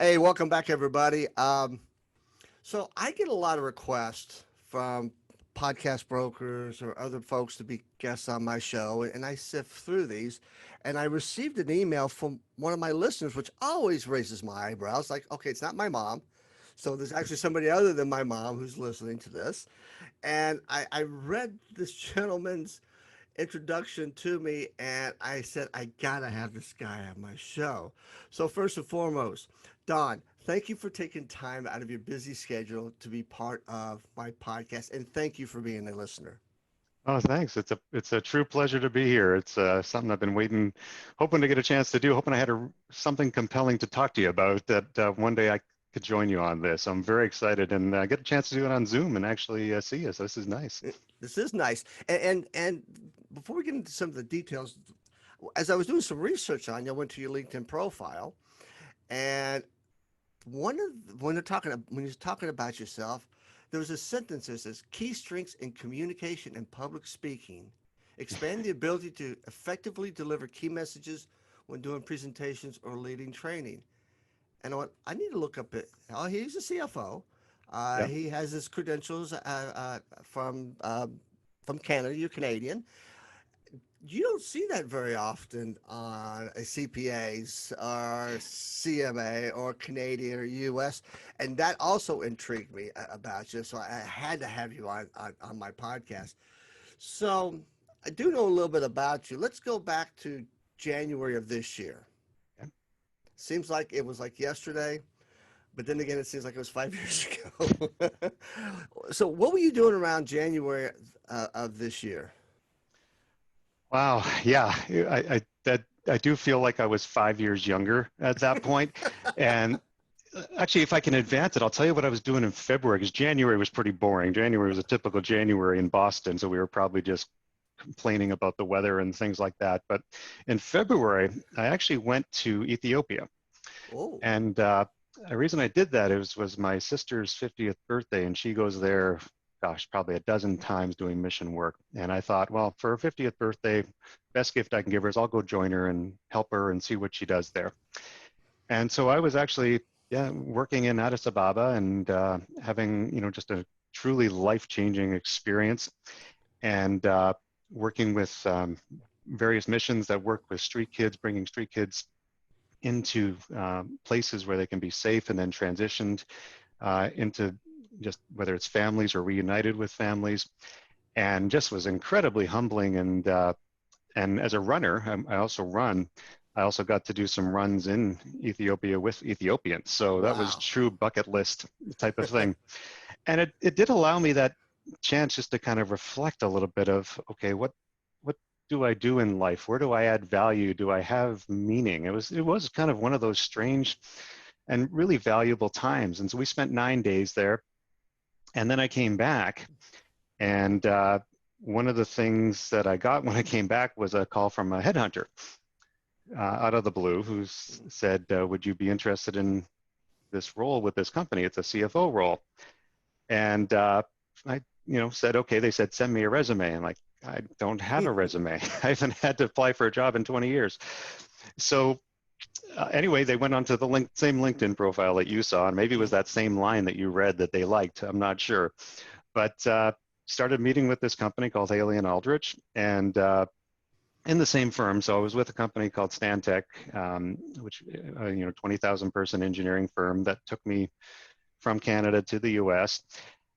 Hey, welcome back, everybody. So I get a lot of requests from podcast brokers or other folks to be guests on my show, and I sift through these. And I received an email from one of my listeners, which always raises my eyebrows. Like, okay, it's not my mom. So there's actually somebody other than my mom who's listening to this. And I read this gentleman's introduction to me, and I said, I gotta have this guy on my show. So, first and foremost, Don, thank you for taking time out of your busy schedule to be part of my podcast, and thank you for being a listener. Oh, thanks. It's a true pleasure to be here. It's something I've been hoping to get a chance to do. Hoping I had something compelling to talk to you about that one day I could join you on this. I'm very excited and get a chance to do it on Zoom and actually see you. So this is nice. This is nice. And before we get into some of the details, as I was doing some research on you, I went to your LinkedIn profile, and when you're talking about yourself, there was a sentence that says key strengths in communication and public speaking. Expand the ability to effectively deliver key messages when doing presentations or leading training. And I need to look up it. Oh, he's a CFO. Yeah. He has his credentials from Canada. You're Canadian. You don't see that very often on a CPAs or CMA or Canadian or US. And that also intrigued me about you. So I had to have you on my podcast. So I do know a little bit about you. Let's go back to January of this year. Yeah. Seems like it was like yesterday, but then again, it seems like it was 5 years ago. So what were you doing around January of this year? Wow. Yeah. I do feel like I was 5 years younger at that point. And actually, if I can advance it, I'll tell you what I was doing in February because January was pretty boring. January was a typical January in Boston, so we were probably just complaining about the weather and things like that. But in February, I actually went to Ethiopia. Oh, And the reason I did that was my sister's 50th birthday, and she goes there, gosh, probably a dozen times doing mission work. And I thought, well, for her 50th birthday, best gift I can give her is I'll go join her and help her and see what she does there. And so I was actually, yeah, working in Addis Ababa and having, just a truly life-changing experience. And working with various missions that work with street kids, bringing street kids into places where they can be safe and then transitioned into just whether it's families or reunited with families, and just was incredibly humbling. And as a runner, I also run. I also got to do some runs in Ethiopia with Ethiopians, so that was wow. true bucket list type of thing. And it did allow me that chance just to kind of reflect a little bit of, okay, what do I do in life? Where do I add value? Do I have meaning? It was kind of one of those strange and really valuable times. And so we spent 9 days there, and then I came back, and one of the things that I got when I came back was a call from a headhunter out of the blue who said, "Would you be interested in this role with this company? It's a CFO role." And I, said, okay. They said, send me a resume. And like, I don't have a resume. I haven't had to apply for a job in 20 years. So anyway, they went onto the same LinkedIn profile that you saw, and maybe it was that same line that you read that they liked. I'm not sure, but started meeting with this company called Haley and Aldrich, and in the same firm. So I was with a company called Stantec, which 20,000 person engineering firm that took me from Canada to the US.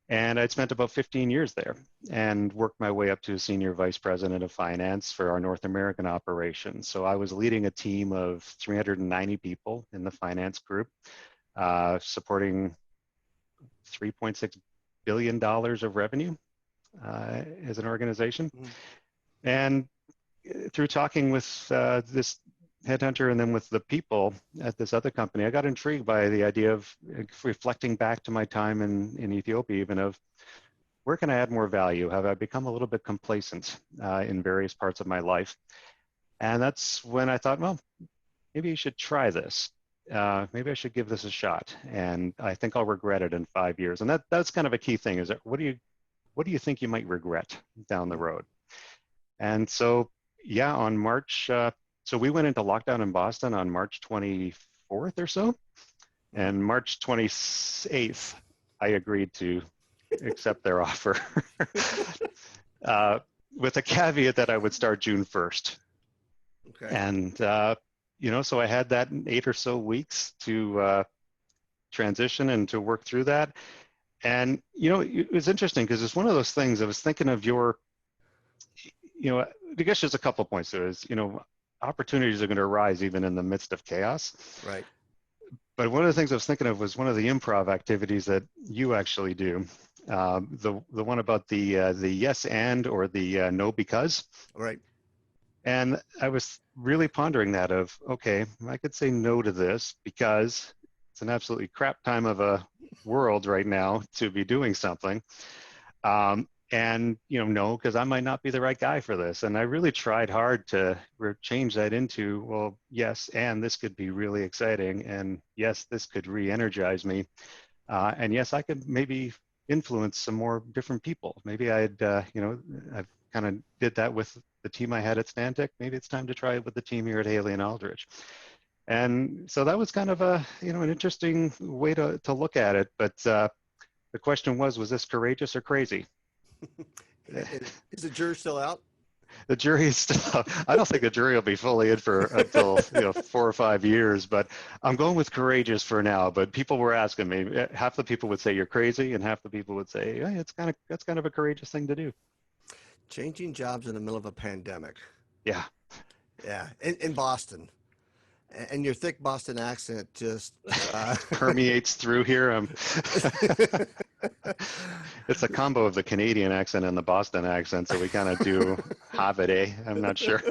And I'd spent about 15 years there and worked my way up to senior vice president of finance for our North American operations. So I was leading a team of 390 people in the finance group, supporting $3.6 billion of revenue as an organization. And through talking with this headhunter and then with the people at this other company, I got intrigued by the idea of reflecting back to my time in Ethiopia, even of where can I add more value? Have I become a little bit complacent in various parts of my life? And that's when I thought, well, maybe you should try this. Maybe I should give this a shot. And I think I'll regret it in 5 years. And that's kind of a key thing is that what do you think you might regret down the road? And so, yeah, on March, so we went into lockdown in Boston on March 24th or so. Mhm. And March 28th, I agreed to accept their offer uh, with a caveat that I would start June 1st. Okay. And, so I had that 8 or so weeks to transition and to work through that. And, it was interesting because it's one of those things I was thinking of I guess there's a couple of points there is, opportunities are going to arise even in the midst of chaos. Right. But one of the things I was thinking of was one of the improv activities that you actually do. The one about the yes and or the no because. Right. And I was really pondering that of, okay, I could say no to this because it's an absolutely crap time of a world right now to be doing something. And, no, because I might not be the right guy for this. And I really tried hard to change that into, well, yes, and this could be really exciting. And yes, this could re-energize me. And yes, I could maybe influence some more different people. Maybe I've kind of did that with the team I had at Stantec. Maybe it's time to try it with the team here at Haley and Aldrich. And so that was kind of an interesting way to look at it. But the question was this courageous or crazy? Is the jury still out? The jury is still, I don't think the jury will be fully in for until 4 or 5 years, but I'm going with courageous for now. But people were asking me, half the people would say you're crazy and half the people would say, hey, that's kind of a courageous thing to do. Changing jobs in the middle of a pandemic. Yeah. Yeah, in Boston, and your thick Boston accent just Permeates through here. It's a combo of the Canadian accent and the Boston accent, so we kind of do have it, eh? I'm not sure.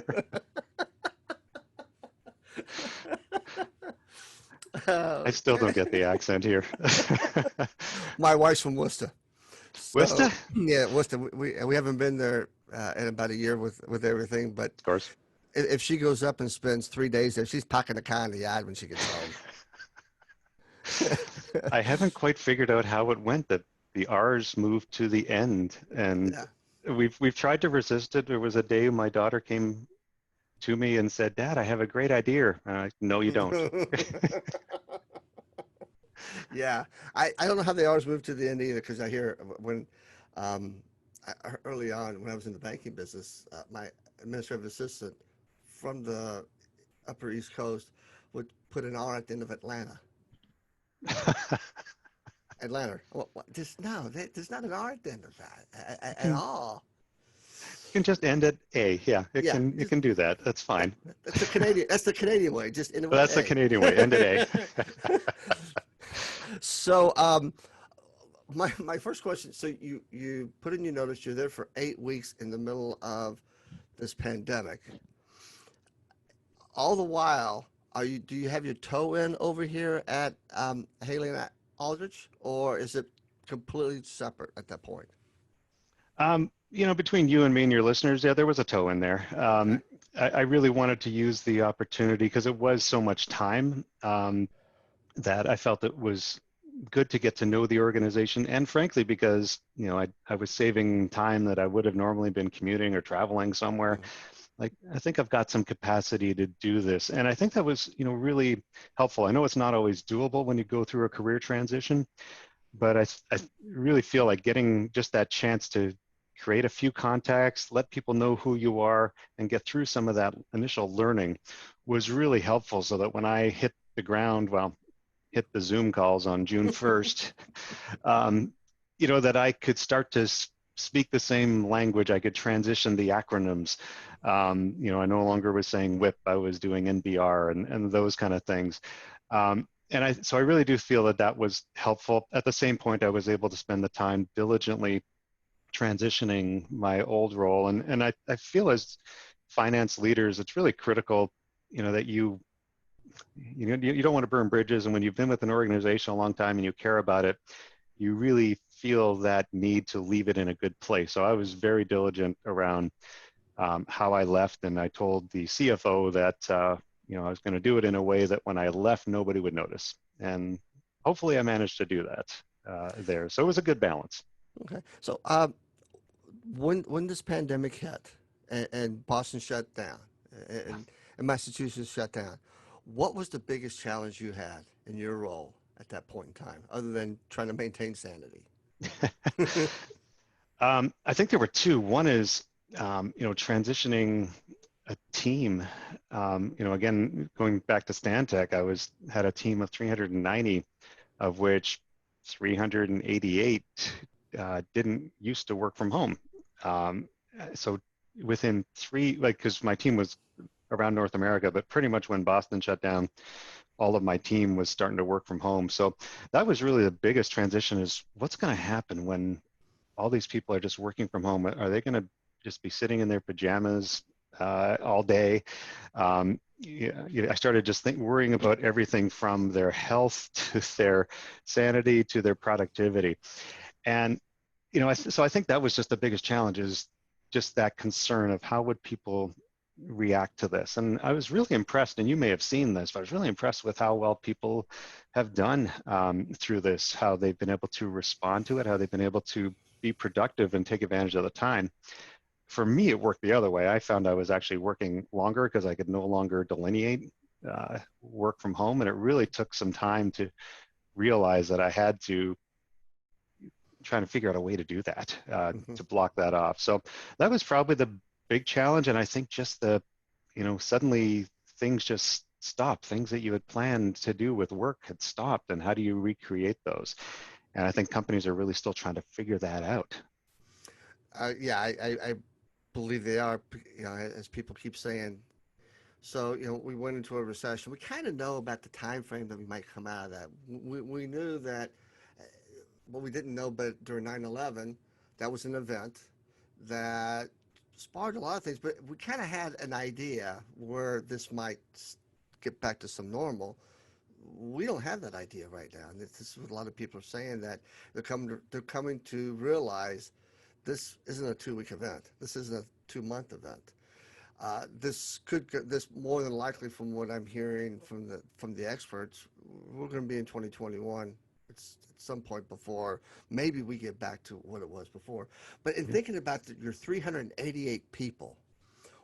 I still don't get the accent here. My wife's from Worcester, so Wista? yeah, Worcester. We haven't been there in about a year with everything, but Of course. if she goes up and spends 3 days there, she's packing a car in the yard when she gets home. I haven't quite figured out how it went that the R's moved to the end, and Yeah. we've tried to resist it. There was a day my daughter came to me and said, "Dad, I have a great idea." And I, no, you don't. Yeah, I don't know how they always move to the end either because I hear when um, early on when I was in the banking business, my administrative assistant from the Upper East Coast would put an R at the end of Atlanta. Atlanta. There's not an R at the end of that You at can all. you can just end at A. Yeah, Yeah, it can do that. That's that, fine. that's the Canadian. That's the Canadian way. Just end it with That's the A. Canadian way. End at A. So, my first question. So you put in your notice. You're there for 8 weeks in the middle of this pandemic. All the while, do you have your toe in over here at Haley and Aldrich, or is it completely separate at that point? Between you and me and your listeners, yeah, there was a toe in there. Okay. I really wanted to use the opportunity because it was so much time that I felt it was good to get to know the organization. And frankly, because, I was saving time that I would have normally been commuting or traveling somewhere. Mhm. Like, I think I've got some capacity to do this. And I think that was, really helpful. I know it's not always doable when you go through a career transition, but I really feel like getting just that chance to create a few contacts, let people know who you are, and get through some of that initial learning was really helpful so that when I hit the ground, hit the Zoom calls on June 1st, um, that I could start to speak the same language. I could transition the acronyms. I no longer was saying WHIP, I was doing NBR and those kind of things. So I really do feel that was helpful. At the same point, I was able to spend the time diligently transitioning my old role. And I feel as finance leaders, it's really critical, that you don't want to burn bridges. And when you've been with an organization a long time and you care about it, you really feel that need to leave it in a good place. So I was very diligent around how I left. And I told the CFO that, I was going to do it in a way that when I left, nobody would notice. And hopefully I managed to do that there. So it was a good balance. Okay. So, when this pandemic hit and Boston shut down and Massachusetts shut down, what was the biggest challenge you had in your role at that point in time, other than trying to maintain sanity? I think there were two. One is, transitioning a team. Again, going back to Stantec, had a team of 390, of which 388 didn't used to work from home. So within because my team was around North America, but pretty much when Boston shut down, all of my team was starting to work from home. So that was really the biggest transition, is what's going to happen when all these people are just working from home? Are they going to just be sitting in their pajamas all day? I started just worrying about everything from their health to their sanity to their productivity. And, so I think that was just the biggest challenge, is just that concern of how would people react to this. And I was really impressed, and you may have seen this, but I was really impressed with how well people have done through this, how they've been able to respond to it, how they've been able to be productive and take advantage of the time. For me, it worked the other way. I found I was actually working longer because I could no longer delineate work from home. And it really took some time to realize that I had to try to figure out a way to do that, to block that off. So that was probably the big challenge. And I think just suddenly things just stopped. Things that you had planned to do with work had stopped. And how do you recreate those? And I think companies are really still trying to figure that out. Yeah, I believe they are, as people keep saying. So, we went into a recession. We kind of know about the time frame that we might come out of that. We knew that, well, we didn't know, but during 9/11, that was an event that sparked a lot of things, but we kind of had an idea where this might get back to some normal. We don't have that idea right now. And this is what a lot of people are saying, that they're coming to realize this isn't a 2-week event. This isn't a 2-month event. This more than likely, from what I'm hearing from the experts, we're going to be in 2021. It's at some point before maybe we get back to what it was before. But in thinking about your 388 people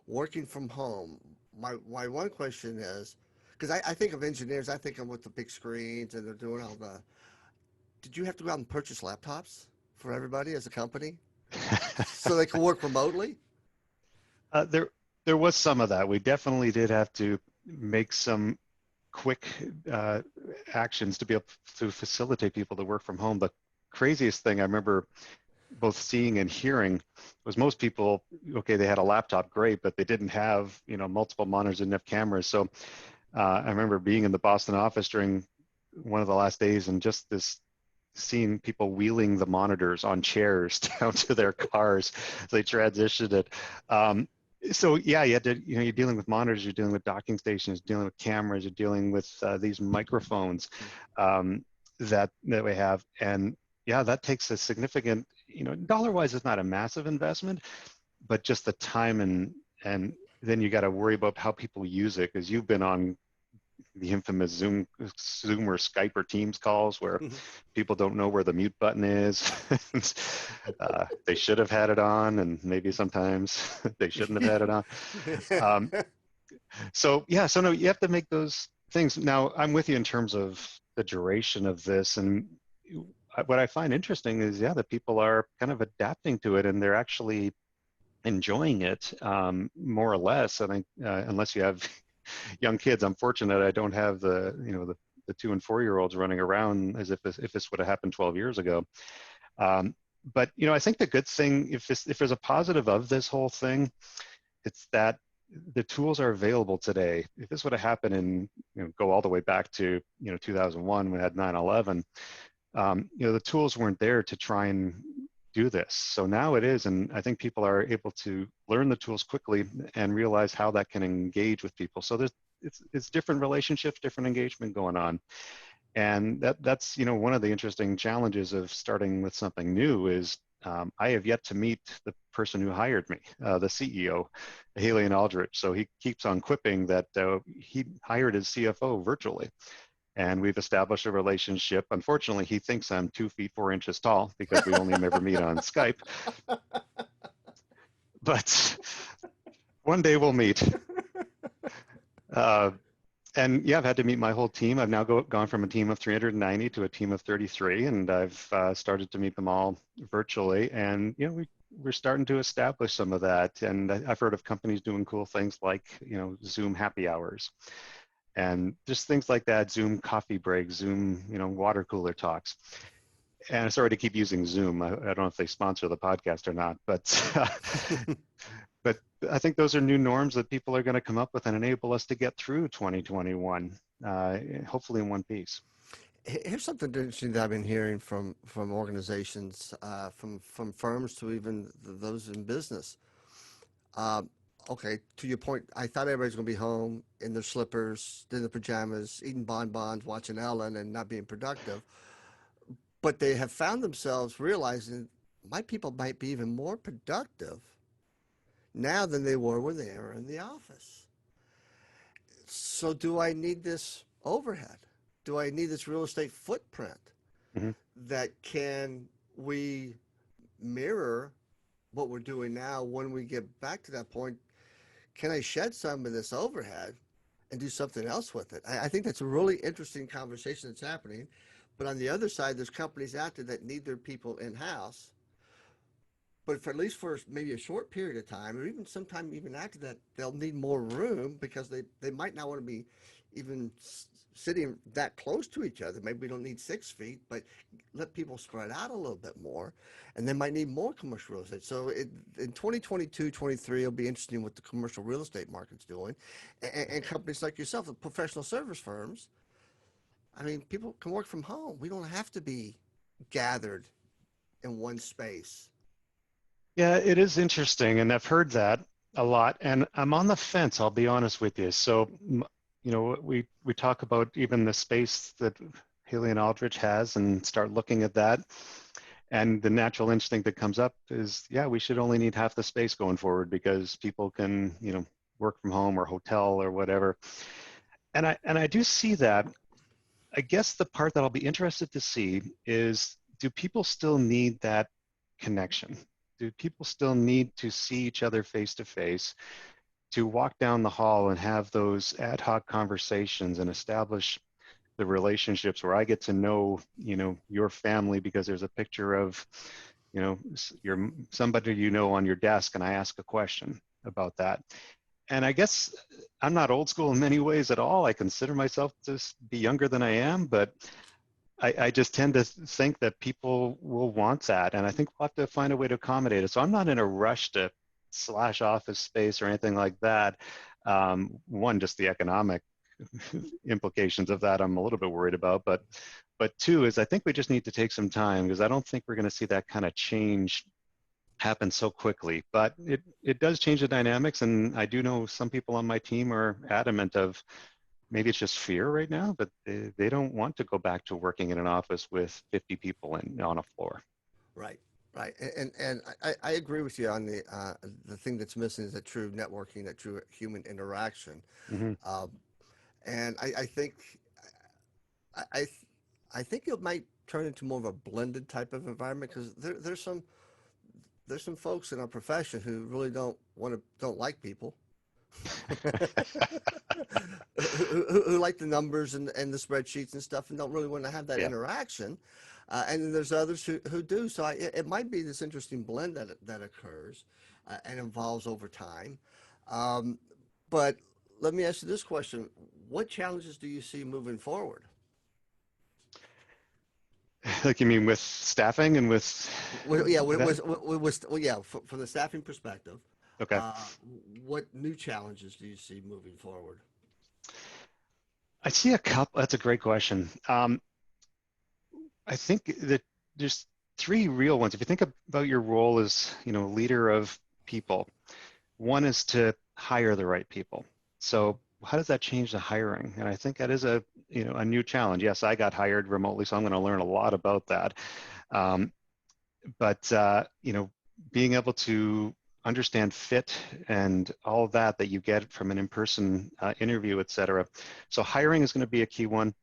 working from home, my one question is, because I think of engineers, I think of with the big screens and they're doing all the. Did you have to go out and purchase laptops for everybody as a company so they could work remotely? There was some of that. We definitely did have to make some quick actions to be able to facilitate people to work from home. The craziest thing I remember both seeing and hearing was most people, okay, they had a laptop, great, but they didn't have, multiple monitors and enough cameras. So I remember being in the Boston office during one of the last days, and just seeing people wheeling the monitors on chairs down to their cars as they transitioned it. So yeah, you had to, you're dealing with monitors, you're dealing with docking stations, dealing with cameras, you're dealing with these microphones that we have. And yeah, that takes a significant, dollar-wise, it's not a massive investment, but just the time and then you got to worry about how people use it, because you've been on the infamous Zoom or Skype or Teams calls where people don't know where the mute button is. They should have had it on, and maybe sometimes they shouldn't have had it on. So no, you have to make those things. Now, I'm with you in terms of the duration of this, and what I find interesting is, that people are kind of adapting to it, and they're actually enjoying it more or less. I think unless you have young kids, I'm fortunate I don't have the 2 and 4-year-olds running around as if this would have happened 12 years ago. But I think the good thing, if there's a positive of this whole thing, it's that the tools are available today. If this would have happened in, go all the way back to 2001 when we had 9/11, the tools weren't there to try and do this. So now it is, and I think people are able to learn the tools quickly and realize how that can engage with people. So it's different relationships, different engagement going on. And that's one of the interesting challenges of starting with something new is I have yet to meet the person who hired me, the CEO, Haley Aldrich. So he keeps on quipping that he hired his CFO virtually. And we've established a relationship. Unfortunately, he thinks I'm 2 feet 4 inches tall because we only ever meet on Skype. But one day we'll meet. And yeah, I've had to meet my whole team. I've now gone from a team of 390 to a team of 33, and I've started to meet them all virtually. And we're starting to establish some of that. And I've heard of companies doing cool things like Zoom happy hours, and just things like that. Zoom coffee breaks, Zoom water cooler talks. And sorry to keep using Zoom. I don't know if they sponsor the podcast or not, but but I think those are new norms that people are going to come up with and enable us to get through 2021, hopefully in one piece. Here's something interesting that I've been hearing from organizations, from firms to even those in business. Um, okay, to your point, I thought everybody's going to be home in their slippers, in their pajamas, eating bonbons, watching Ellen, and not being productive. But they have found themselves realizing my people might be even more productive now than they were when they were in the office. So, do I need this overhead? Do I need this real estate footprint Mm-hmm. that can we mirror what we're doing now when we get back to that point? Can I shed some of this overhead and do something else with it? I think that's a really interesting conversation that's happening. But on the other side, there's companies out there that need their people in house, but for at least for maybe a short period of time, or even sometime even after that, they'll need more room because they might not want to be even sitting that close to each other. Maybe we don't need 6 feet, but let people spread out a little bit more, and they might need more commercial real estate. So in 2022, 23, it'll be interesting what the commercial real estate market's doing, and companies like yourself, the professional service firms. I mean, people can work from home. We don't have to be gathered in one space. Yeah, it is interesting, and I've heard that a lot, and I'm on the fence. I'll be honest with you. So, we talk about even the space that Haley and Aldrich has, and start looking at that. And the natural instinct that comes up is, yeah, we should only need half the space going forward because people can, work from home or hotel or whatever. And I do see that. I guess the part that I'll be interested to see is, do people still need that connection? Do people still need to see each other face to face, to walk down the hall and have those ad hoc conversations and establish the relationships where I get to know, your family because there's a picture of, your somebody on your desk, and I ask a question about that. And I guess I'm not old school in many ways at all. I consider myself to be younger than I am, but I just tend to think that people will want that. And I think we'll have to find a way to accommodate it. So I'm not in a rush to slash office space or anything like that. One, just the economic implications of that I'm a little bit worried about. But two is I think we just need to take some time because I don't think we're going to see that kind of change happen so quickly. But it does change the dynamics. And I do know some people on my team are adamant of, maybe it's just fear right now, but they don't want to go back to working in an office with 50 people on a floor. Right, right, and I agree with you on the thing that's missing is that true networking, that true human interaction, Mm-hmm. um, and I think I I, th- I think it might turn into more of a blended type of environment because there's some folks in our profession who really don't like people. Who like the numbers and the spreadsheets and stuff and don't really want to have that Yeah. interaction. And then there's others who do. So it might be this interesting blend that occurs and evolves over time. Um, but let me ask you this question. What challenges do you see moving forward? Like, you mean with staffing and with Yeah, that? well, yeah, from the staffing perspective, Okay. uh, what new challenges do you see moving forward? I see a couple. That's a great question. I think that there's three real ones. If you think about your role as, leader of people, one is to hire the right people. So how does that change the hiring? And I think that is a new challenge. Yes, I got hired remotely, so I'm going to learn a lot about that. Um, but being able to understand fit and all of that you get from an in-person interview, et cetera. So hiring is going to be a key one.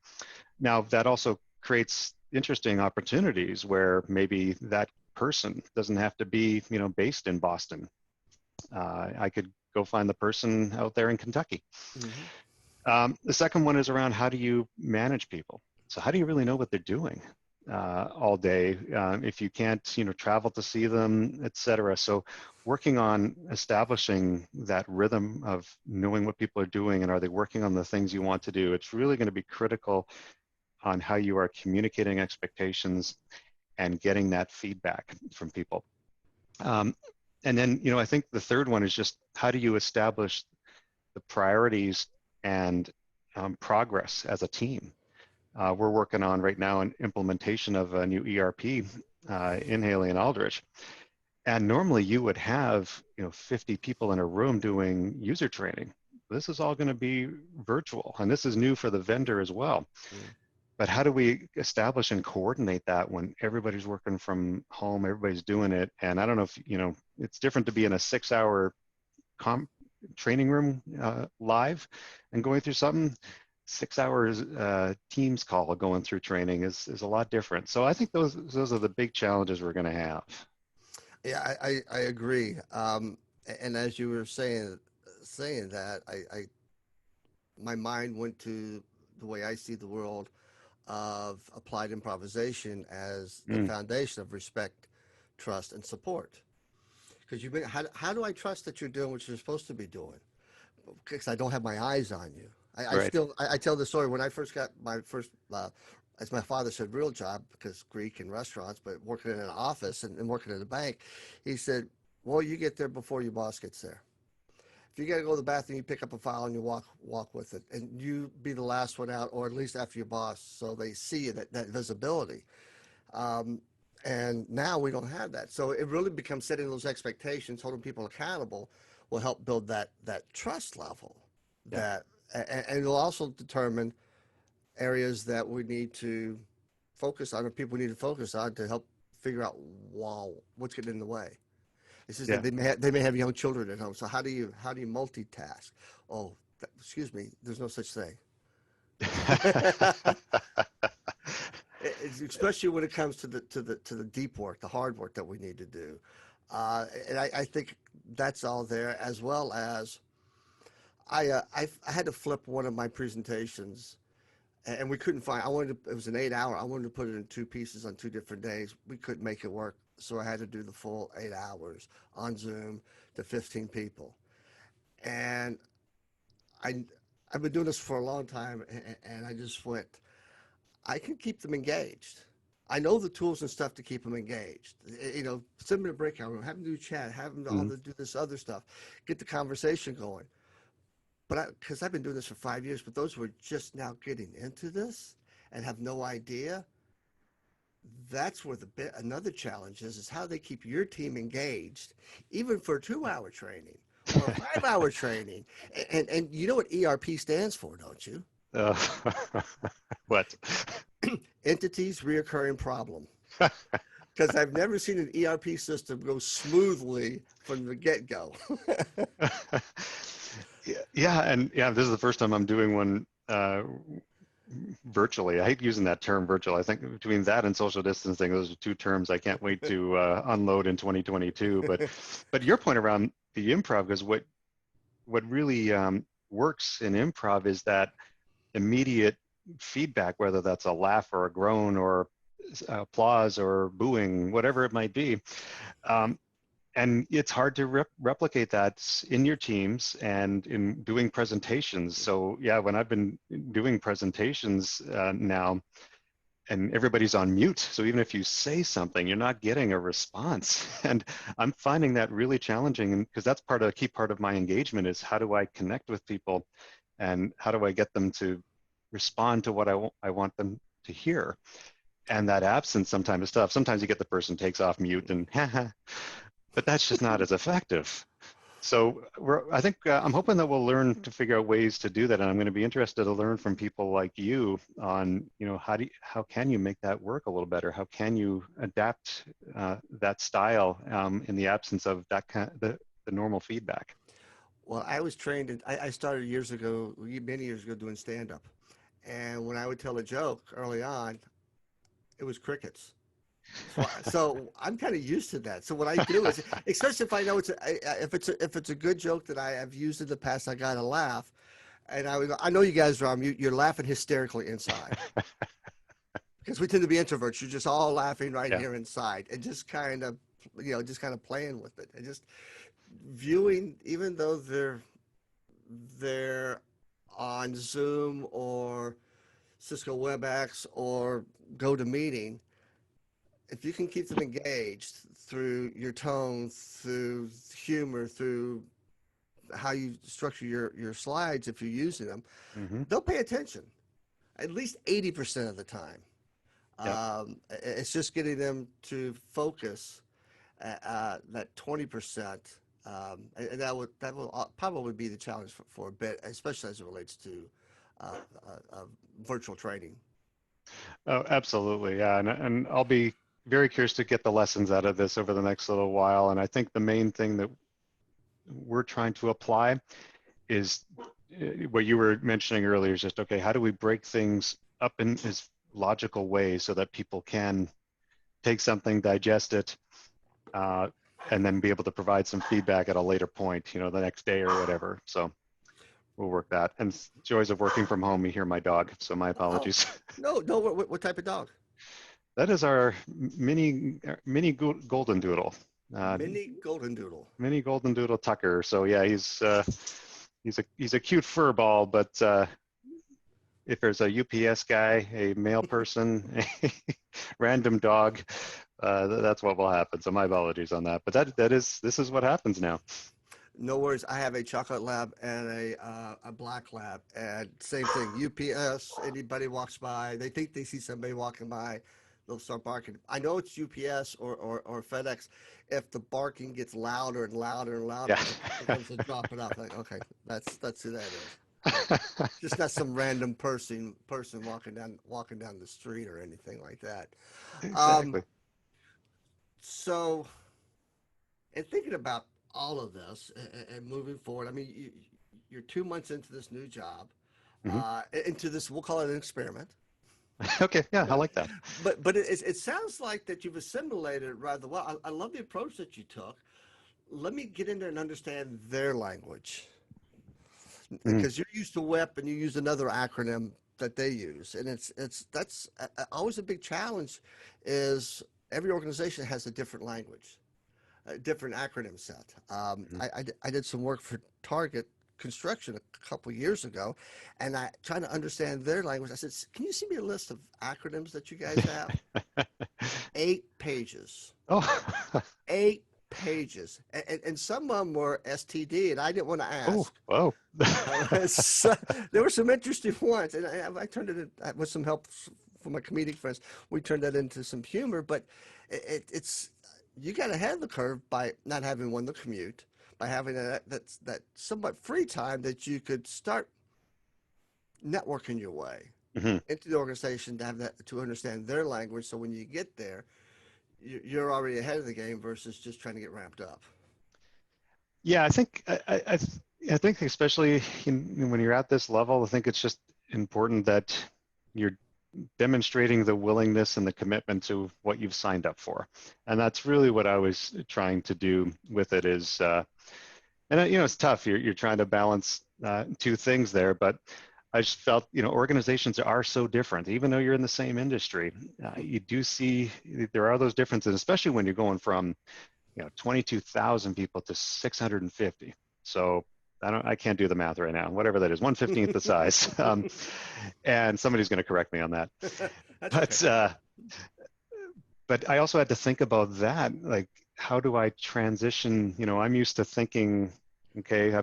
Now, that also creates interesting opportunities where maybe that person doesn't have to be, based in Boston. I could go find the person out there in Kentucky. Hmm. The second one is around how do you manage people? So how do you really know what they're doing all day if you can't, travel to see them, et cetera? So working on establishing that rhythm of knowing what people are doing and are they working on the things you want to do? It's really going to be critical on how you are communicating expectations and getting that feedback from people. And then, I think the third one is just how do you establish the priorities and progress as a team? We're working on right now an implementation of a new ERP in Haley and Aldrich. And normally you would have, 50 people in a room doing user training. This is all going to be virtual, and this is new for the vendor as well. Mm. But how do we establish and coordinate that when everybody's working from home, everybody's doing it? And I don't know if, it's different to be in a 6-hour training room live and going through something. 6 hours Teams call going through training is a lot different. So I think those are the big challenges we're going to have. Yeah, I agree. And as you were saying that, my mind went to the way I see the world of applied improvisation as the foundation of respect, trust, and support. Because how do I trust that you're doing what you're supposed to be doing? Because I don't have my eyes on you. I tell the story when I first got my first, as my father said, real job, because Greek in restaurants, but working in an office and working at a bank. He said, well, you get there before your boss gets there. If you got to go to the bathroom, you pick up a file and you walk with it, and you be the last one out, or at least after your boss, so they see you, that visibility. And now we don't have that, so it really becomes setting those expectations, holding people accountable, will help build that trust level. Yeah. And it'll also determine areas that we need to focus on, or people need to focus on to help figure out what's getting in the way. It's just that they may have young children at home. So how do you multitask? Oh, excuse me. There's no such thing. Especially when it comes to the deep work, the hard work that we need to do. And I think that's all there, as well as I had to flip one of my presentations, and we couldn't find. It was an 8-hour. I wanted to put it in 2 pieces on 2 different days. We couldn't make it work. So I had to do the full 8 hours on Zoom to 15 people. And I've been doing this for a long time, and I just went, I can keep them engaged. I know the tools and stuff to keep them engaged. Send them in a breakout room, have them do chat, have them do this other stuff, get the conversation going. But because I've been doing this for 5 years, but those who are just now getting into this and have no idea, that's where another challenge is how they keep your team engaged, even for 2-hour training or 5-hour training. And you know what ERP stands for, don't you? What? Entities Reoccurring Problem. Because I've never seen an ERP system go smoothly from the get-go. This is the first time I'm doing one virtually. I hate using that term virtual. I think between that and social distancing, those are 2 terms I can't wait to unload in 2022. But your point around the improv is what really works in improv is that immediate feedback, whether that's a laugh or a groan or applause or booing, whatever it might be. And it's hard to replicate that in your teams and in doing presentations. So when I've been doing presentations now, and everybody's on mute, so even if you say something, you're not getting a response. And I'm finding that really challenging, because that's a key part of my engagement is how do I connect with people, and how do I get them to respond to what I want them to hear. And that absence sometimes is tough. Sometimes you get the person takes off mute and but that's just not as effective. So I think I'm hoping that we'll learn to figure out ways to do that. And I'm going to be interested to learn from people like you on, how can you make that work a little better? How can you adapt that style in the absence of that the normal feedback? Well, I was trained, I started many years ago doing stand-up. And when I would tell a joke early on, it was crickets. So I'm kind of used to that. So what I do is, especially if I know if it's a good joke that I have used in the past, I got to laugh. And I know you guys are you're laughing hysterically inside because we tend to be introverts. You're just all laughing right Yeah. here inside and just kind of, just kind of playing with it and just viewing, even though they're on Zoom or Cisco WebEx or GoToMeeting, if you can keep them engaged through your tone, through humor, through how you structure your slides, if you're using them, Hmm. they'll pay attention at least 80% of the time. Yep. It's just getting them to focus that 20%. And that will probably be the challenge for a bit, especially as it relates to uh, virtual training. Oh, absolutely. Yeah. And I'll be very curious to get the lessons out of this over the next little while. And I think the main thing that we're trying to apply is what you were mentioning earlier is just, okay, how do we break things up in as logical ways so that people can take something, digest it, uh, and then be able to provide some feedback at a later point, the next day or whatever. So we'll work that. And joys of working from home, you hear my dog, so my Oh, apologies. no, no. What type of dog? That is our golden doodle. Uh, Mini golden doodle. Mini golden doodle Tucker. So yeah, he's a cute fur ball, but if there's a UPS guy, a mail person, a random dog, that's what will happen. So my apologies on that. But this is what happens now. No worries. I have a chocolate lab and a black lab, and same thing. UPS. Anybody walks by, they think they see somebody walking by, they'll start barking. I know it's UPS or FedEx. If the barking gets louder and louder and louder, Yeah. it comes to drop it off. Like, okay, that's who that is. Just not some random person walking down the street or anything like that. Um, Exactly. so, and thinking about all of this and moving forward, I mean, you're 2 months into this new job, Hmm. into this, we'll call it an experiment. Okay. Yeah, I But like that. it sounds like that you've assimilated it rather well. I love the approach that you took. Let me get in there and understand their language Hmm. because you're used to WEP and you use another acronym that they use, and that's always a big challenge. Is every organization has a different language, a different acronym set. Hmm. I did some work for Target Construction a couple years ago, and I trying to understand their language. I said, "Can you see me a list of acronyms that you guys have?" 8 pages, Oh. 8 pages, and some of them were STD, and I didn't want to Oh. ask. Whoa. So, there were some interesting ones, and I turned it in, with some help from my comedic friends. We turned that into some humor, but it's you got ahead of the curve by not having the commute, by having that somewhat free time that you could start networking your way Hmm. into the organization to have that to understand their language. So when you get there, you're already ahead of the game versus just trying to get ramped up. Yeah, I think especially when you're at this level, I think it's just important that you're demonstrating the willingness and the commitment to what you've signed up for, and that's really what I was trying to do with it. And it's tough. You're trying to balance two things there, but I just felt organizations are so different, even though you're in the same industry. You do see there are those differences, especially when you're going from 22,000 people to 650. So I can't do the math right now, whatever that is, 1/15 the size. And somebody's going to correct me on that. That's okay. But, uh, but I also had to think about that. Like, how do I transition? I'm used to thinking, okay,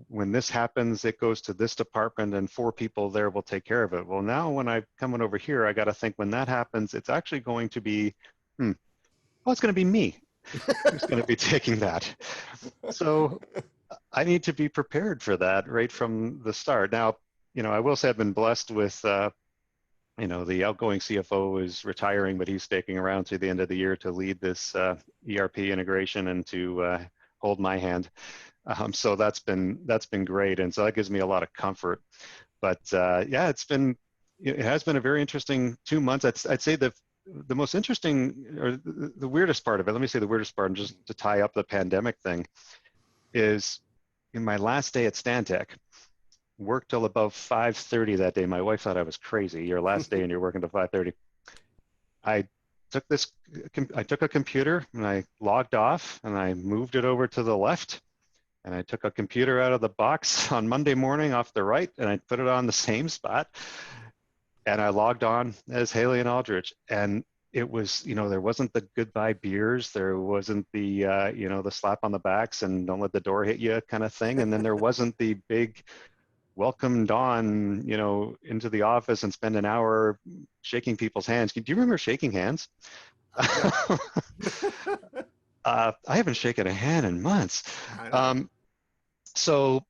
when this happens, it goes to this department and 4 people there will take care of it. Well, now when I'm coming over here, I got to think when that happens, it's actually going to be, well, it's going to be me who's going to be taking that. So I need to be prepared for that right from the start. Now, I will say I've been blessed with, the outgoing CFO is retiring, but he's sticking around to the end of the year to lead this ERP integration and to hold my hand. So that's been great, and so that gives me a lot of comfort. But yeah, it has been a very interesting 2 months. I'd say the most interesting or the weirdest part of it, let me say the weirdest part, and just to tie up the pandemic thing, is in my last day at Stantec, worked till about 5:30 that day. My wife thought I was crazy. Your last day and you're working till 5:30. I I took a computer and I logged off and I moved it over to the left. And I took a computer out of the box on Monday morning off the right and I put it on the same spot. And I logged on as Haley and Aldrich. And it was, there wasn't the goodbye beers. There wasn't the, the slap on the backs and don't let the door hit you kind of thing. And then there wasn't the big welcome Dawn, into the office and spend an hour shaking people's hands. Do you remember shaking hands? No. I haven't shaken a hand in months. I know. So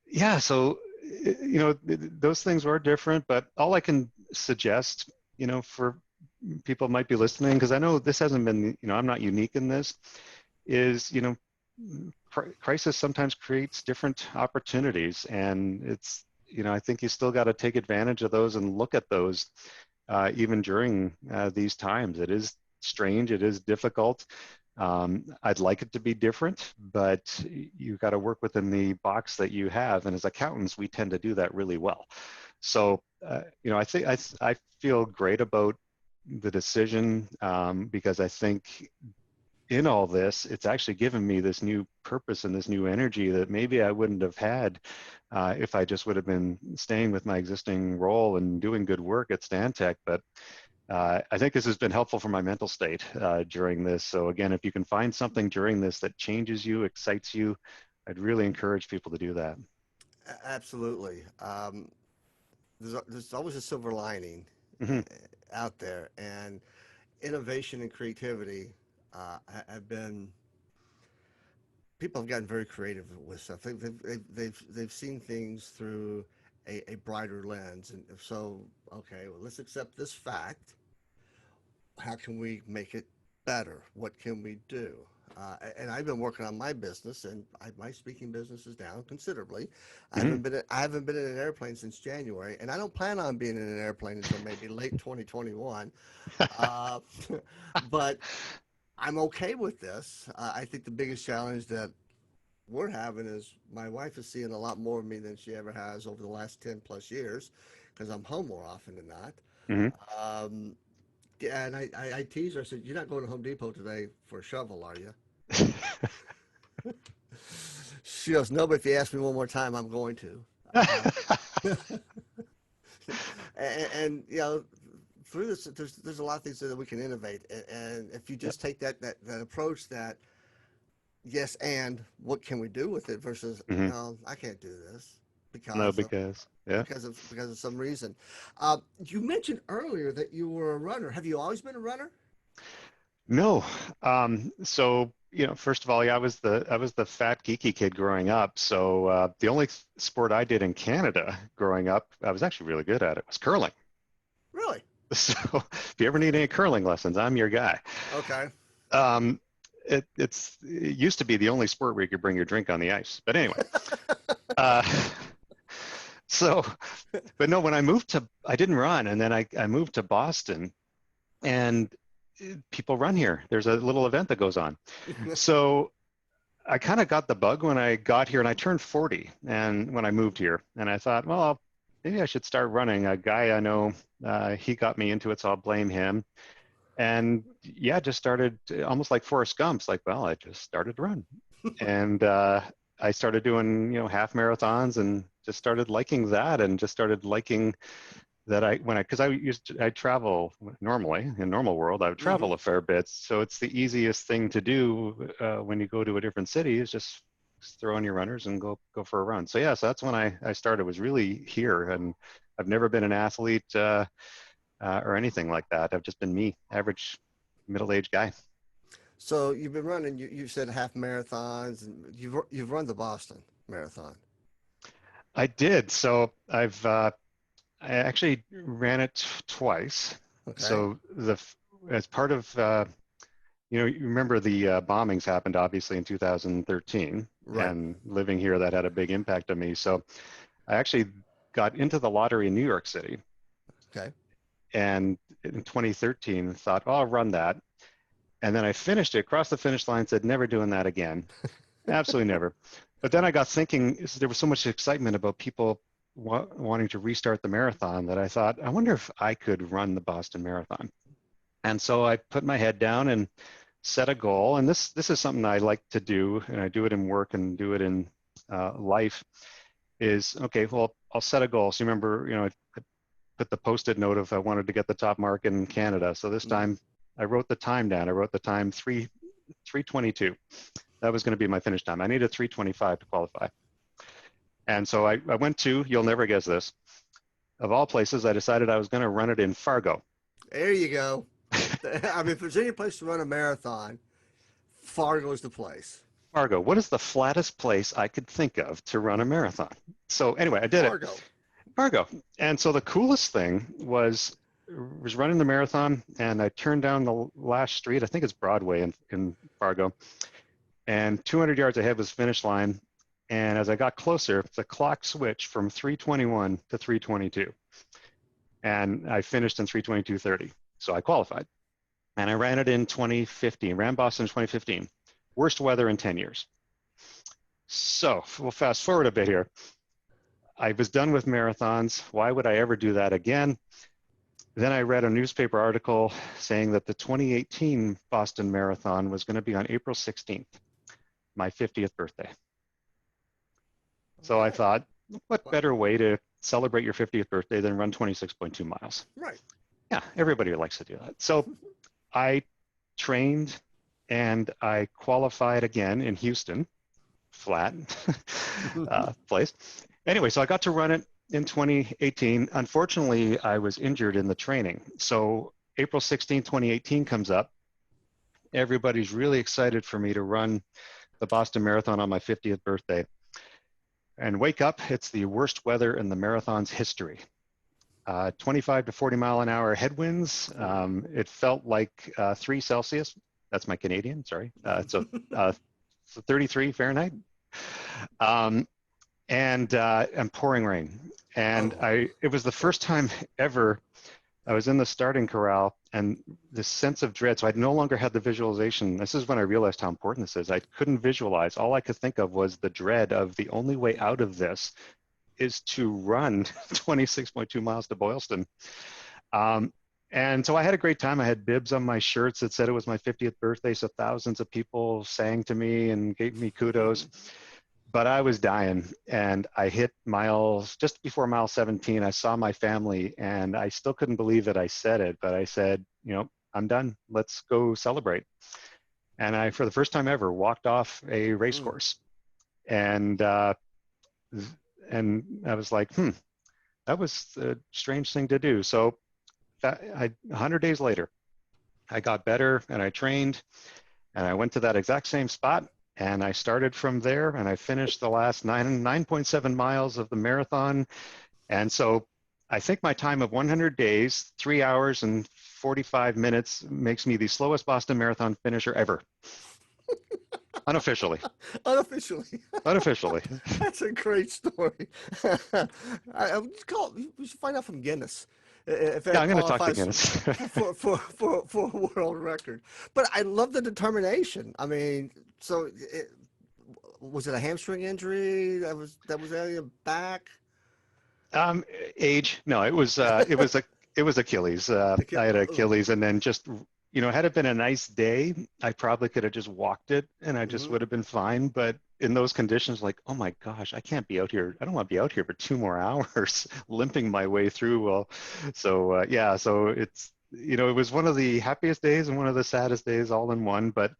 those things were different, but all I can suggest, for people might be listening, because I know this hasn't been, I'm not unique in this, is, crisis sometimes creates different opportunities, and it's, I think you still got to take advantage of those and look at those, even during these times. It is strange, it is difficult. I'd like it to be different, but you've got to work within the box that you have. And as accountants, we tend to do that really well. So, I think I feel great about the decision, because I think in all this, it's actually given me this new purpose and this new energy that maybe I wouldn't have had if I just would have been staying with my existing role and doing good work at Stantec. But I think this has been helpful for my mental state during this. So again, if you can find something during this that changes you, excites you, I'd really encourage people to do that. Absolutely. There's always a silver lining Mm-hmm. out there, and innovation and creativity have been. People have gotten very creative with stuff. They've seen things through a brighter lens, and so okay, well, let's accept this fact. How can we make it better? What can we do? And I've been working on my business, and my speaking business is down considerably. Mm-hmm. I haven't been in an airplane since January, and I don't plan on being in an airplane until maybe late 2021. Uh, but I'm okay with this. I think the biggest challenge that we're having is my wife is seeing a lot more of me than she ever has over the last 10 plus years because I'm home more often than not. Mm-hmm. Um, yeah, and I teased her. I said, "You're not going to Home Depot today for a shovel, are you?" She goes, "No, but if you ask me one more time, I'm going to." And through this, there's a lot of things that we can innovate, and if you Yep. just take that approach, that yes, and what can we do with it versus Mm-hmm. no, I can't do this No, because of because yeah. some reason. You mentioned earlier that you were a runner. Have you always been a runner? No. So, first of all, yeah, I was the fat geeky kid growing up. So the only sport I did in Canada growing up, I was actually really good at it, was curling. Really? So if you ever need any curling lessons, I'm your guy. Okay. Um, it used to be the only sport where you could bring your drink on the ice. But anyway, uh, so, but no, when I didn't run, and then I moved to Boston, and people run here. There's a little event that goes on. So I kind of got the bug when I got here, and I turned 40 and when I moved here, and I thought, well, maybe I should start running. A guy I know, he got me into it, so I'll blame him. And yeah, just started almost like Forrest Gump's, like, well, I just started to run. And I started doing, half marathons, and just started liking that, and just started liking that because I travel normally in normal world, I would Hmm. travel a fair bit. So it's the easiest thing to do when you go to a different city is just throw on your runners and go for a run. So yeah, so that's when I started, was really here. And I've never been an athlete or anything like that. I've just been me, average middle-aged guy. So you've been running. You said half marathons, and you've run the Boston Marathon. I did. So I actually ran it twice. Okay. So as part of you remember the bombings happened obviously in 2013, Right. and living here, that had a big impact on me. So I actually got into the lottery in New York City, Okay. and in 2013 thought, oh, I'll run that. And then I finished it, crossed the finish line, said, never doing that again. Absolutely never. But then I got thinking, there was so much excitement about people wanting to restart the marathon that I thought, I wonder if I could run the Boston Marathon. And so I put my head down and set a goal. And this is something I like to do, and I do it in work and do it in life. Is okay. Well, I'll set a goal. So you remember, I put the post-it note of I wanted to get the top mark in Canada. So this time I wrote the time down. I wrote the time 3:22. That was going to be my finish time. I needed 3:25 to qualify. And so I went to, you'll never guess this, of all places, I decided I was going to run it in Fargo. There you go. I mean, if there's any place to run a marathon, Fargo is the place. Fargo, what is the flattest place I could think of to run a marathon? So anyway, I did Fargo. it. Fargo. And so the coolest thing was running the marathon, and I turned down the last street. I think it's Broadway in Fargo. And 200 yards ahead was finish line. And as I got closer, the clock switched from 3:21 to 3:22. And I finished in 3:22:30. So I qualified. And I ran it in 2015, ran Boston in 2015. Worst weather in 10 years. So we'll fast forward a bit here. I was done with marathons. Why would I ever do that again? Then I read a newspaper article saying that the 2018 Boston Marathon was going to be on April 16th, my 50th birthday. So I thought, what better way to celebrate your 50th birthday than run 26.2 miles? Right. Yeah, everybody likes to do that. So I trained and I qualified again in Houston, flat place. Anyway, so I got to run it in 2018. Unfortunately, I was injured in the training. So April 16, 2018 comes up. Everybody's really excited for me to run the Boston Marathon on my 50th birthday. And wake up, it's the worst weather in the marathon's history. 25 to 40 mile an hour headwinds. It felt like 3 Celsius. That's my Canadian, sorry. So 33 Fahrenheit. And pouring rain. And it was the first time ever I was in the starting corral, and this sense of dread. So I no longer had the visualization. This is when I realized how important this is. I couldn't visualize. All I could think of was the dread of the only way out of this is to run 26.2 miles to Boylston. And so I had a great time. I had bibs on my shirts that said it was my 50th birthday. So thousands of people sang to me and gave me kudos. But I was dying, and I hit just before mile 17, I saw my family, and I still couldn't believe that I said it, but I said, I'm done. Let's go celebrate. And I, for the first time ever, walked off a race course. And I was like, that was a strange thing to do. So 100 days later, I got better, and I trained, and I went to that exact same spot. And I started from there, and I finished the last 9.7 miles of the marathon. And so I think my time of 100 days, 3 hours and 45 minutes makes me the slowest Boston Marathon finisher ever. Unofficially. Unofficially. That's a great story. We should find out from Guinness. If I'm going to talk to Guinness for a world record. But I love the determination. I mean, so was it a hamstring injury that was on your back? Age? No, it was Achilles. I had Achilles, and then just had it been a nice day, I probably could have just walked it, and I just would have been fine. But in those conditions, like, oh my gosh, I can't be out here. I don't want to be out here for 2 more hours, limping my way through. Well, so so it's it was one of the happiest days and one of the saddest days all in one. But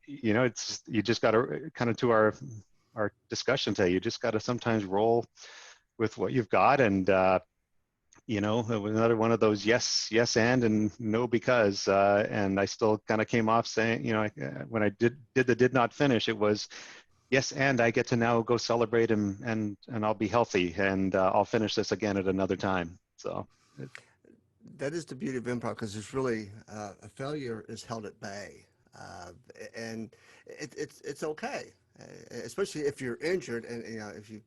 it's you just got to kind of to our discussion today. You just got to sometimes roll with what you've got, and it was another one of those yes and no because, and I still kind of came off saying, when I did not finish, it was yes, and I get to now go celebrate and I'll be healthy, and I'll finish this again at another time. So that is the beauty of improv, because it's really a failure is held at bay, and it's okay, especially if you're injured and if you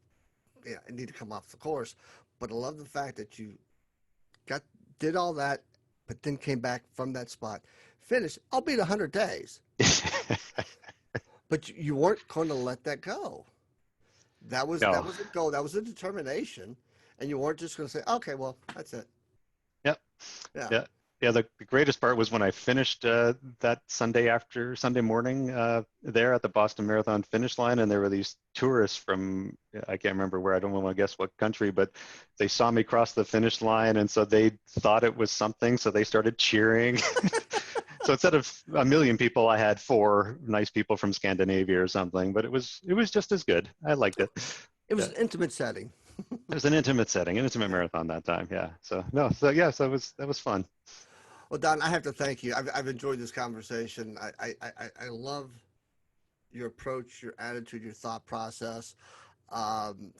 need to come off the course. But I love the fact that you did all that, but then came back from that spot, finished, albeit 100 days. But you weren't going to let that go. No. that was a goal. That was a determination, and you weren't just going to say, "Okay, well, that's it." Yep. Yeah. Yeah. Yeah. The greatest part was when I finished that Sunday morning there at the Boston Marathon finish line, and there were these tourists from, I can't remember where, I don't want to guess what country, but they saw me cross the finish line, and so they thought it was something, so they started cheering. So instead of a million people, I had four nice people from Scandinavia or something, but it was just as good. I liked it. It was Yeah. an intimate setting. It was an intimate setting, an intimate Yeah. marathon that time. Yeah. So no, so yes, that was fun. Well, Don, I have to thank you. I've enjoyed this conversation. I love your approach, your attitude, your thought process. Um,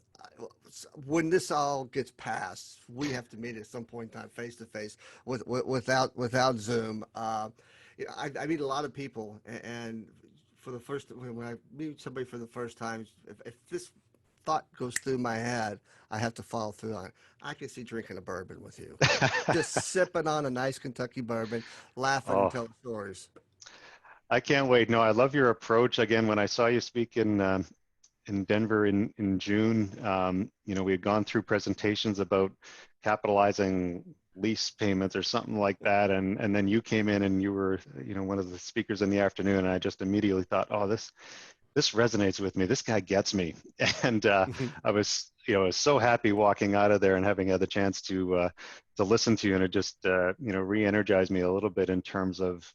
when this all gets passed, we have to meet at some point in time, face to face, without Zoom. I meet a lot of people, and for the first when I meet somebody for the first time, if this thought goes through my head, I have to follow through on it. I can see drinking a bourbon with you, just sipping on a nice Kentucky bourbon, laughing and Oh, telling stories. I can't wait. No, I love your approach. Again, when I saw you speak in Denver in June, we had gone through presentations about capitalizing lease payments or something like that, and then you came in and you were, one of the speakers in the afternoon, and I just immediately thought, oh, this resonates with me. This guy gets me, and I was, was so happy walking out of there and having had the chance to listen to you, and it just, re-energized me a little bit in terms of,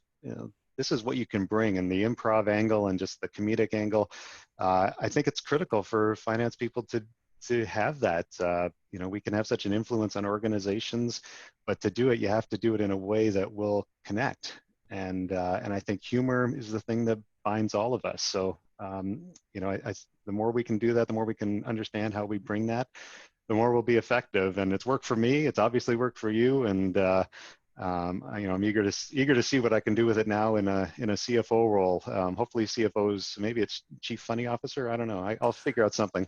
this is what you can bring, and the improv angle and just the comedic angle. I think it's critical for finance people to have that. We can have such an influence on organizations, but to do it, you have to do it in a way that will connect. And I think humor is the thing that binds all of us. So the more we can do that, the more we can understand how we bring that, the more we'll be effective. And it's worked for me. It's obviously worked for you. And I'm eager to see what I can do with it now in a CFO role. Hopefully, CFOs, maybe it's chief funny officer. I don't know. I'll figure out something.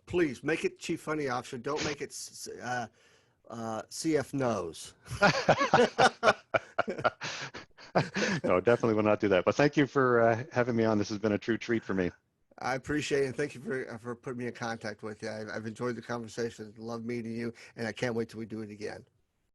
Please make it chief funny officer. Don't make it CF knows. No, definitely will not do that. But thank you for having me on. This has been a true treat for me. I appreciate it. And thank you for putting me in contact with you. I've enjoyed the conversation. Love meeting you, and I can't wait till we do it again.